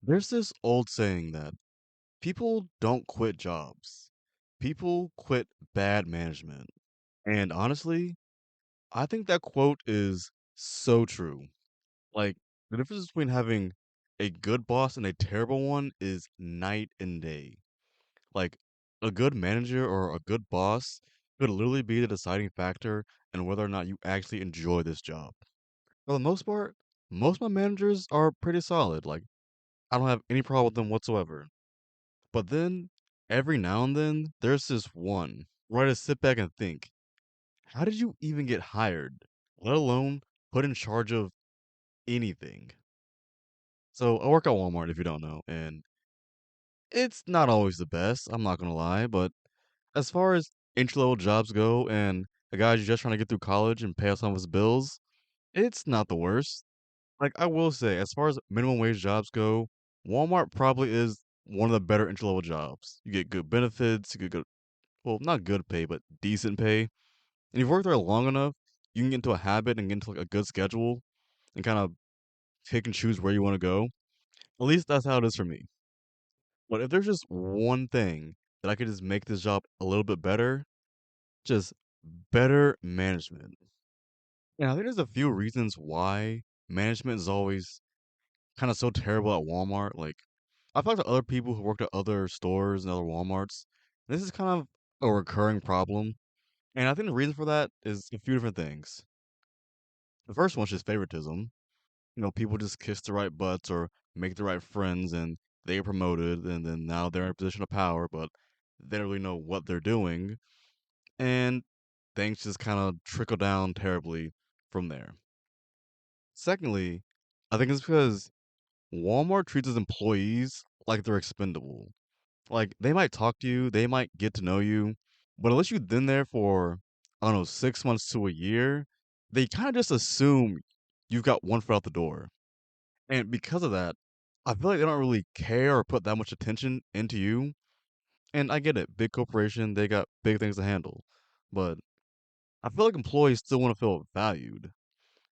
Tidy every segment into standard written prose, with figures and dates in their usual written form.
There's this old saying that people don't quit jobs. People quit bad management. And honestly, I think that quote is so true. Like, the difference between having a good boss and a terrible one is night and day. Like, a good manager or a good boss could literally be the deciding factor in whether or not you actually enjoy this job. For the most part, most of my managers are pretty solid. Like, I don't have any problem with them whatsoever. But then, every now and then, there's this one where I just sit back and think, how did you even get hired? Let alone put in charge of anything. So I work at Walmart if you don't know, and it's not always the best, I'm not gonna lie, but as far as entry level jobs go and a guy who's just trying to get through college and pay off some of his bills, it's not the worst. Like I will say, as far as minimum wage jobs go, Walmart probably is one of the better entry level jobs. You get good benefits, you get good well, not good pay, but decent pay. And if you work there long enough, you can get into a habit and get into like a good schedule and kind of pick and choose where you want to go. At least that's how it is for me. But if there's just one thing that I could just make this job a little bit better, just better management. And I think there's a few reasons why management is always kind of so terrible at Walmart. Like I've talked to other people who worked at other stores and other Walmarts. This is kind of a recurring problem. And I think the reason for that is a few different things. The first one's just favoritism. People just kiss the right butts or make the right friends and they get promoted and then now they're in a position of power, but they don't really know what they're doing. And things just kind of trickle down terribly from there. Secondly, I think it's because Walmart treats its employees like they're expendable. Like they might talk to you, they might get to know you, but unless you've been there for I don't know 6 months to a year, they kind of just assume you've got one foot out the door. And because of that, I feel like they don't really care or put that much attention into you. And I get it, big corporation, they got big things to handle. But I feel like employees still want to feel valued.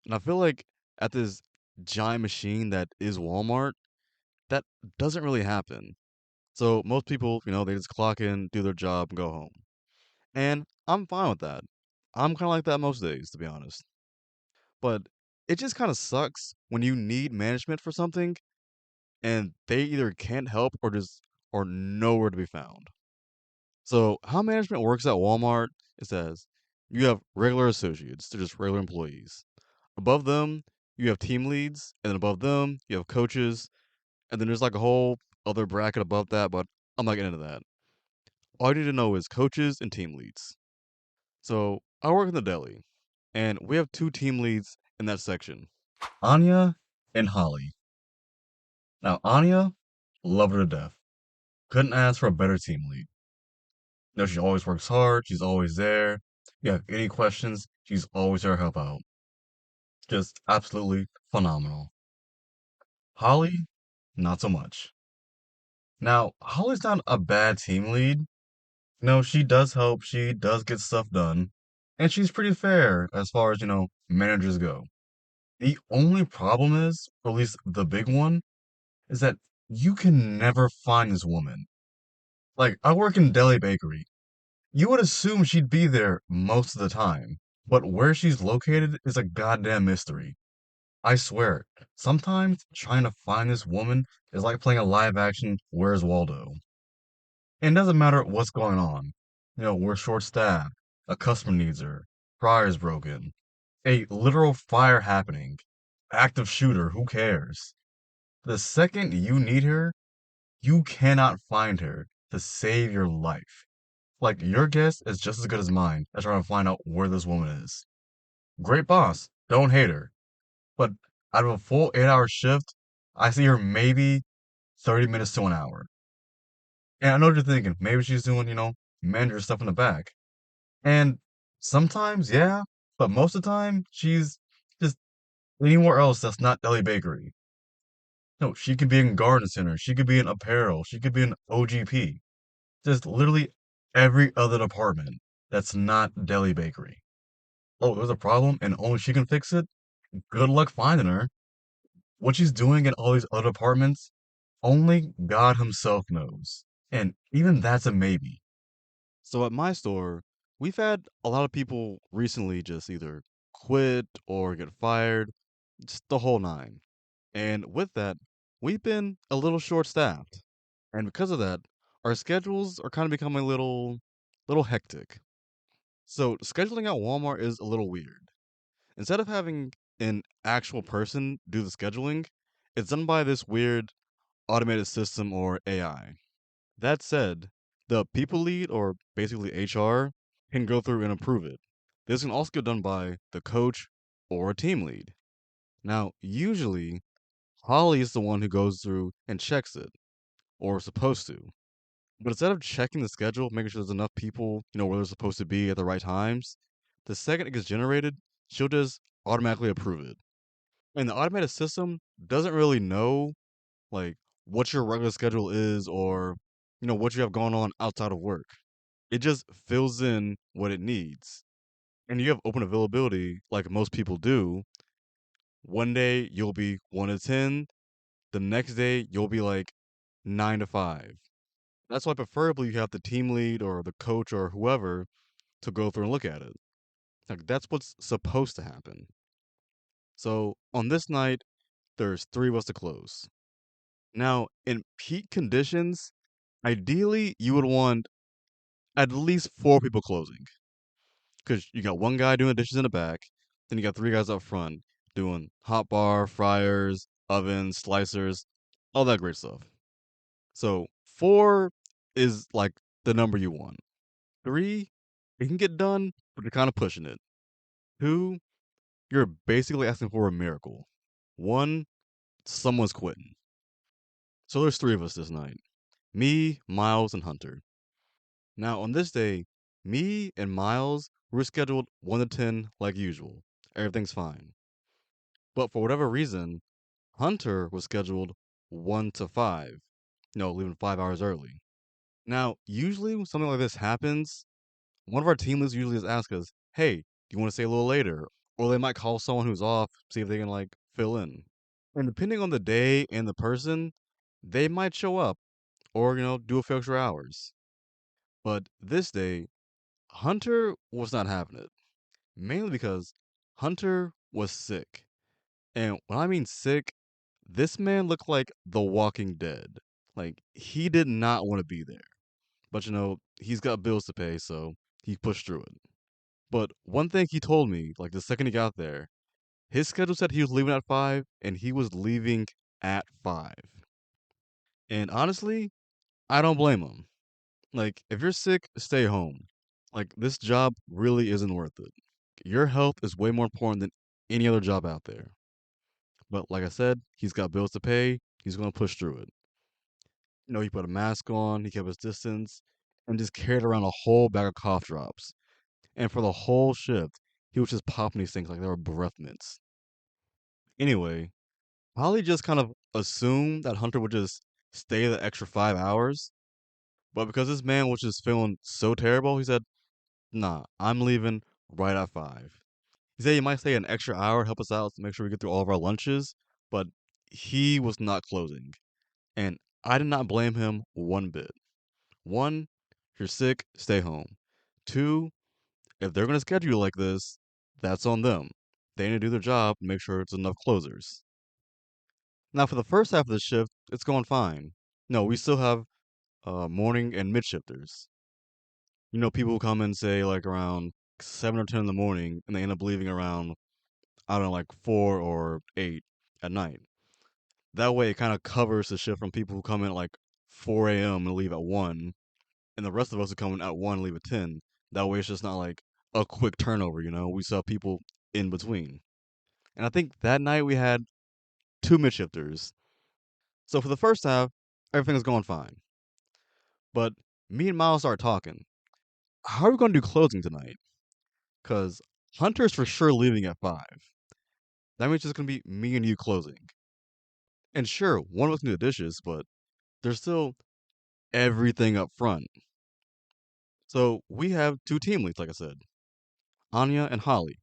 And I feel like at this giant machine that is Walmart, that doesn't really happen. So most people, they just clock in, do their job, and go home. And I'm fine with that. I'm kind of like that most days, to be honest. But it just kind of sucks when you need management for something and they either can't help or just are nowhere to be found. So how management works at Walmart is as you have regular associates, they're just regular employees. Above them, you have team leads, and then above them, you have coaches, and then there's like a whole other bracket above that, but I'm not getting into that. All you need to know is coaches and team leads. So I work in the deli, and we have two team leads in that section, Anya and Holly. Now, Anya, love her to death. Couldn't ask for a better team lead. She always works hard. She's always there. You have any questions, she's always there to help out. Just absolutely phenomenal. Holly, not so much. Now, Holly's not a bad team lead. No, she does help. She does get stuff done. And she's pretty fair as far as, managers go. The only problem is, or at least the big one, is that you can never find this woman. Like, I work in deli bakery. You would assume she'd be there most of the time, but where she's located is a goddamn mystery. I swear, sometimes trying to find this woman is like playing a live action Where's Waldo. And it doesn't matter what's going on. We're short staffed, a customer needs her, fryer's broken, a literal fire happening, active shooter, who cares? The second you need her, you cannot find her to save your life. Like, your guess is just as good as mine at trying to find out where this woman is. Great boss, don't hate her. But out of a full 8-hour shift, I see her maybe 30 minutes to an hour. And I know what you're thinking. Maybe she's doing, manager stuff in the back. And sometimes, yeah, but most of the time, she's just anywhere else that's not Deli Bakery. No, she could be in Garden Center. She could be in apparel. She could be in OGP. Just literally every other department that's not Deli Bakery. Oh, there's a problem and only she can fix it? Good luck finding her. What she's doing in all these other departments, Only God Himself knows. And even that's a maybe. So at my store, we've had a lot of people recently just either quit or get fired, just the whole nine. And with that, we've been a little short-staffed. And because of that, our schedules are kind of becoming a little hectic. So scheduling at Walmart is a little weird. Instead of having an actual person do the scheduling, it's done by this weird automated system or AI. That said, the people lead, or basically HR, can go through and approve it. This can also get done by the coach or a team lead. Now, usually, Holly is the one who goes through and checks it, or is supposed to. But instead of checking the schedule, making sure there's enough people, where they're supposed to be at the right times, the second it gets generated, she'll just automatically approve it. And the automated system doesn't really know like what your regular schedule is or what you have going on outside of work. It just fills in what it needs. And you have open availability like most people do. One day you'll be 1 to 10, the next day you'll be like 9 to 5. That's why preferably you have the team lead or the coach or whoever to go through and look at it. Like that's what's supposed to happen. So on this night, there's 3 of us to close. Now, in peak conditions, ideally you would want at least 4 people closing. Because you got one guy doing the dishes in the back, then you got 3 guys up front doing hot bar, fryers, ovens, slicers, all that great stuff. So 4 is like the number you want. 3, it can get done, but you're kind of pushing it. 2, you're basically asking for a miracle. 1, someone's quitting. So there's 3 of us this night. Me, Miles, and Hunter. Now, on this day, me and Miles were scheduled 1 to 10 like usual. Everything's fine. But for whatever reason, Hunter was scheduled 1 to 5. No, leaving 5 hours early. Now, usually when something like this happens, one of our team leads usually just asks us, hey, do you want to stay a little later? Or they might call someone who's off, see if they can like fill in. And depending on the day and the person, they might show up or, do a few extra hours. But this day, Hunter was not having it. Mainly because Hunter was sick. And when I mean sick, this man looked like The Walking Dead. Like, he did not want to be there. But he's got bills to pay, so he pushed through it. But one thing he told me, like the second he got there, his schedule said he was leaving at 5, and he was leaving at 5. And honestly, I don't blame him. Like, if you're sick, stay home. Like, this job really isn't worth it. Your health is way more important than any other job out there. But like I said, he's got bills to pay. He's going to push through it. He put a mask on, he kept his distance, and just carried around a whole bag of cough drops. And for the whole shift, he was just popping these things like they were breath mints. Anyway, Holly just kind of assumed that Hunter would just stay the extra 5 hours. But because this man was just feeling so terrible, he said, nah, I'm leaving right at 5. He said he might stay an extra hour to help us out to make sure we get through all of our lunches, but he was not closing. And I did not blame him one bit. One, if you're sick, stay home. Two, if they're going to schedule you like this, that's on them. They need to do their job and make sure it's enough closers. Now, for the first half of the shift, it's going fine. No, we still have morning and mid shifters. People who come in, say, like around 7 or 10 in the morning, and they end up leaving around, I don't know, like 4 or 8 at night. That way, it kind of covers the shift from people who come in at like 4 a.m. and leave at 1, and the rest of us who come in at 1 and leave at 10. That way, it's just not like a quick turnover. We saw people in between. And I think that night we had 2 midshifters. So for the first half, everything was going fine. But me and Miles started talking. How are we going to do closing tonight? Because Hunter's for sure leaving at 5. That means it's going to be me and you closing. And sure, one of us can do the dishes, but there's still everything up front. So we have 2 team leads, like I said, Anya and Holly.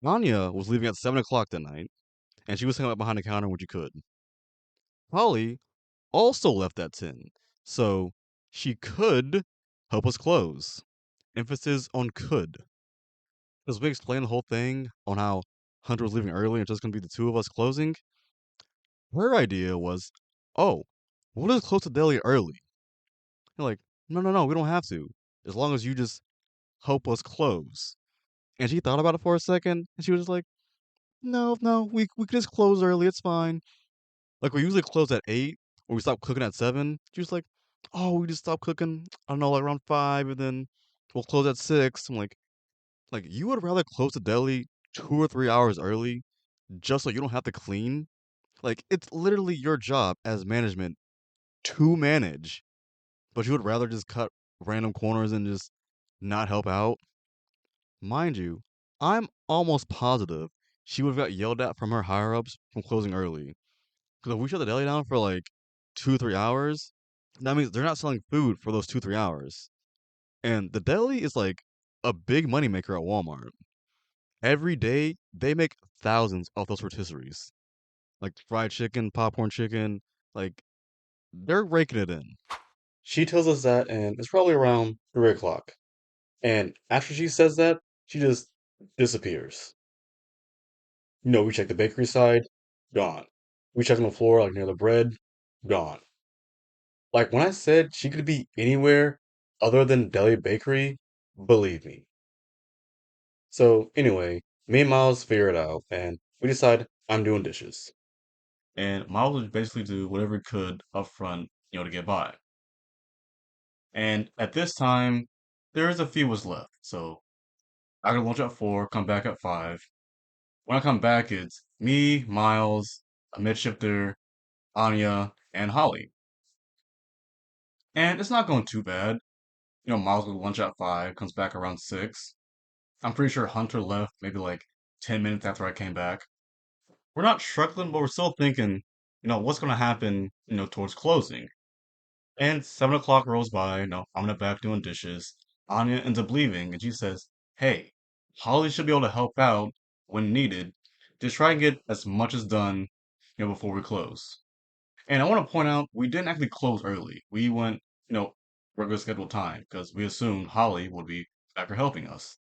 Anya was leaving at 7 o'clock that night, and she was hanging out behind the counter when she could. Holly also left at 10. So she could help us close. Emphasis on could. As we explained the whole thing on how Hunter was leaving early and it's just gonna be the two of us closing, her idea was, oh, we'll just close the deli early. You're like, no, no, no, we don't have to. As long as you just help us close. And she thought about it for a second, and she was just like, no, no, we can just close early, it's fine. Like we usually close at 8, or we stop cooking at 7. She was like, oh, we just stop cooking, I don't know, like around 5, and then we'll close at 6. I'm like you would rather close the deli 2 or 3 hours early just so you don't have to clean? Like it's literally your job as management to manage, but you would rather just cut random corners and just not help out? Mind you, I'm almost positive she would have got yelled at from her higher ups from closing early. Because if we shut the deli down for like 2, 3 hours, that means they're not selling food for those 2, 3 hours. And the deli is like a big moneymaker at Walmart. Every day they make thousands of those rotisseries. Like fried chicken, popcorn chicken, like they're raking it in. She tells us that, and it's probably around 3 o'clock. And after she says that, she just disappears. We check the bakery side, gone. We check on the floor, like near the bread, gone. Like when I said she could be anywhere other than Deli Bakery, believe me. So anyway, me and Miles figure it out, and we decide I'm doing dishes. And Miles would basically do whatever he could up front, to get by. And at this time, there's a few was left. So I gotta lunch at 4, come back at 5. When I come back, it's me, Miles, a midshifter, Anya, and Holly. And it's not going too bad. Miles goes lunch at 5, comes back around 6. I'm pretty sure Hunter left maybe like 10 minutes after I came back. We're not struggling, but we're still thinking, what's going to happen, towards closing. And 7 o'clock rolls by, I'm in the back doing dishes. Anya ends up leaving, and she says, hey, Holly should be able to help out when needed. Just try and get as much as done, before we close. And I want to point out, we didn't actually close early. We went, regular scheduled time because we assumed Holly would be back here helping us.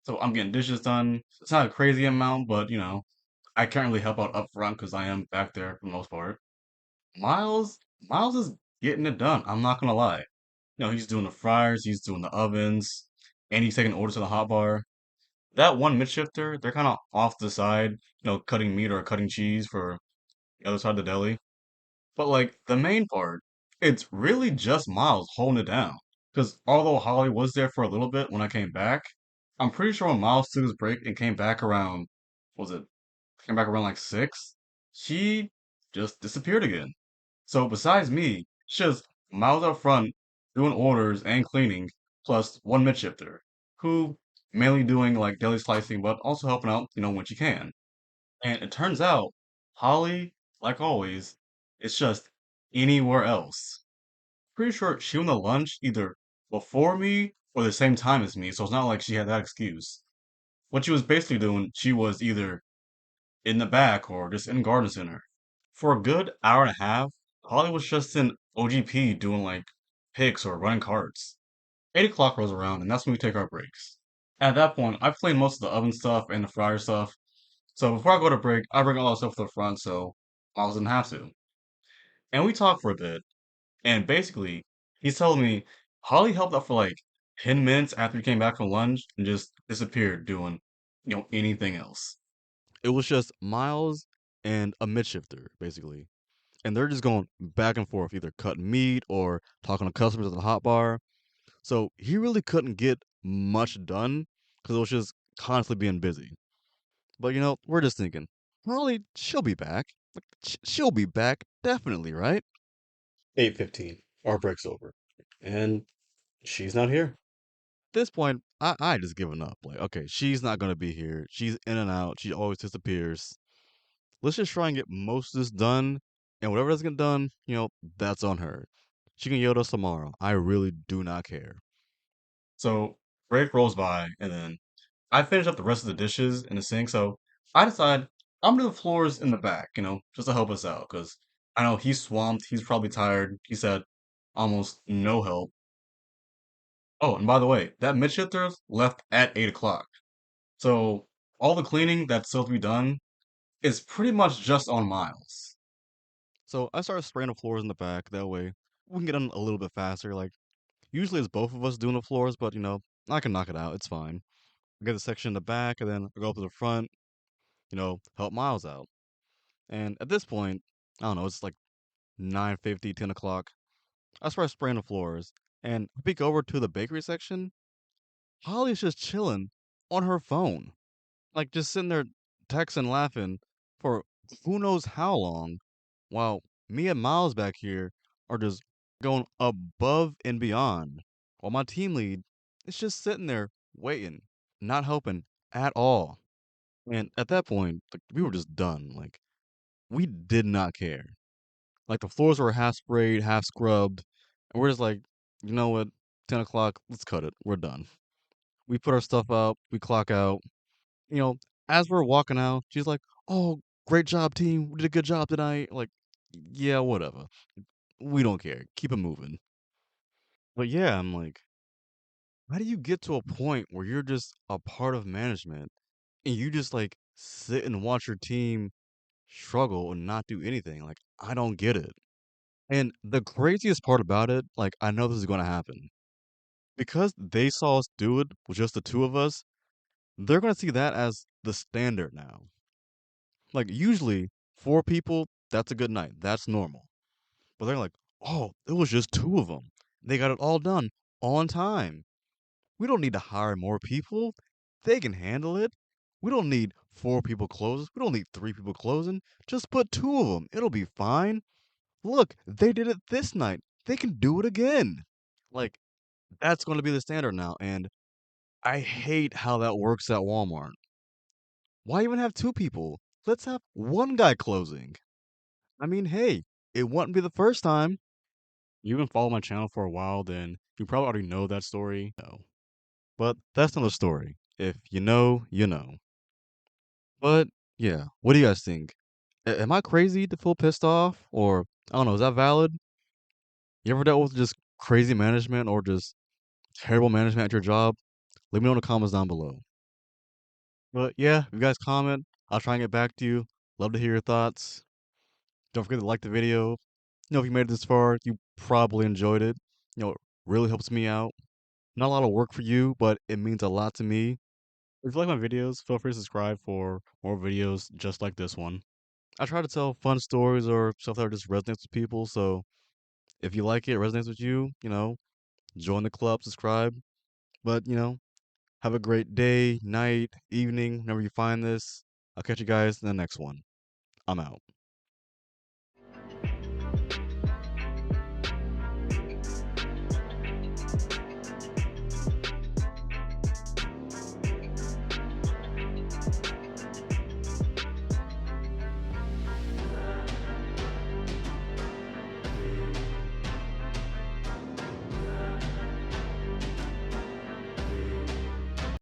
So I'm getting dishes done. It's not a crazy amount, but I can't really help out up front because I am back there for the most part. Miles is getting it done. I'm not gonna lie. He's doing the fryers, he's doing the ovens, and he's taking orders to the hot bar. That one midshifter, they're kind of off to the side, cutting meat or cutting cheese for the other side of the deli. But like the main part, it's really just Miles holding it down. Because although Holly was there for a little bit when I came back, I'm pretty sure when Miles took his break and came back around, what was it? Came back around like 6, she just disappeared again. So besides me, it's just Miles up front doing orders and cleaning, plus one midshifter, who mainly doing like deli slicing, but also helping out, when she can. And it turns out Holly, like always, is just anywhere else. Pretty sure she went to lunch either before me or the same time as me, so it's not like she had that excuse. What she was basically doing, she was either in the back or just in Garden Center. For a good hour and a half, Holly was just in OGP doing like picks or running carts. 8 o'clock rolls around, and that's when we take our breaks. At that point, I've cleaned most of the oven stuff and the fryer stuff, so before I go to break, I bring all that stuff to the front so Miles didn't have to. And we talk for a bit, and basically, he's telling me Holly helped out for like 10 minutes after he came back from lunch and just disappeared doing, anything else. It was just Miles and a midshifter, basically. And they're just going back and forth, either cutting meat or talking to customers at the hot bar. So he really couldn't get much done because it was just constantly being busy. But we're just thinking, Holly, she'll be back. Like, she'll be back, definitely, right? 8:15. Our break's over. And she's not here. At this point, I just given up. Like, okay, she's not gonna be here. She's in and out. She always disappears. Let's just try and get most of this done. And whatever doesn't get done, that's on her. She can yell at us tomorrow. I really do not care. So break rolls by, and then I finish up the rest of the dishes in the sink. So I decide I'm gonna do the floors in the back, just to help us out, because I know he's swamped. He's probably tired. He's had almost no help. Oh, and by the way, that mid shifters left at 8 o'clock. So all the cleaning that's still to be done is pretty much just on Miles. So I started spraying the floors in the back. That way we can get on a little bit faster. Like usually it's both of us doing the floors, but I can knock it out. It's fine. I get the section in the back, and then I go up to the front. Help Miles out. And at this point, I don't know. It's like 9:50, 10 o'clock. I start spraying the floors, and I peek over to the bakery section. Holly's just chilling on her phone, like just sitting there texting, laughing for who knows how long, while me and Miles back here are just going above and beyond, while my team lead is just sitting there waiting, not helping at all. And at that point, like, we were just done. Like we did not care. Like the floors were half sprayed, half scrubbed, and we're just like, you know what? 10 o'clock, let's cut it. We're done. We put our stuff out, we clock out. You know, as we're walking out, she's like, "Oh, great job, team. We did a good job tonight." Like, yeah, whatever. We don't care. Keep it moving. But yeah, I'm like, how do you get to a point where you're just a part of management and you just like sit and watch your team struggle and not do anything? Like, I don't get it. And the craziest part about it, like, I know this is going to happen because they saw us do it with just the two of us. They're going to see that as the standard now. Like, usually, four people, that's a good night. That's normal. But they're like, oh, it was just two of them. They got it all done on time. We don't need to hire more people. They can handle it. We don't need four people closing. We don't need three people closing. Just put two of them. It'll be fine. Look, they did it this night. They can do it again. Like, that's going to be the standard now. And I hate how that works at Walmart. Why even have two people? Let's have one guy closing. I mean, hey, it wouldn't be the first time. You've been following my channel for a while, then you probably already know that story. No. But that's another story. If you know, you know. But yeah, what do you guys think? Am I crazy to feel pissed off? Or, I don't know, is that valid? You ever dealt with just crazy management or just terrible management at your job? Let me know in the comments down below. But yeah, if you guys comment, I'll try and get back to you. Love to hear your thoughts. Don't forget to like the video. If you made it this far, you probably enjoyed it. It really helps me out. Not a lot of work for you, but it means a lot to me. If you like my videos, feel free to subscribe for more videos just like this one. I try to tell fun stories or stuff that just resonates with people, so if you like it, it resonates with you, join the club, subscribe. But, have a great day, night, evening, whenever you find this. I'll catch you guys in the next one. I'm out.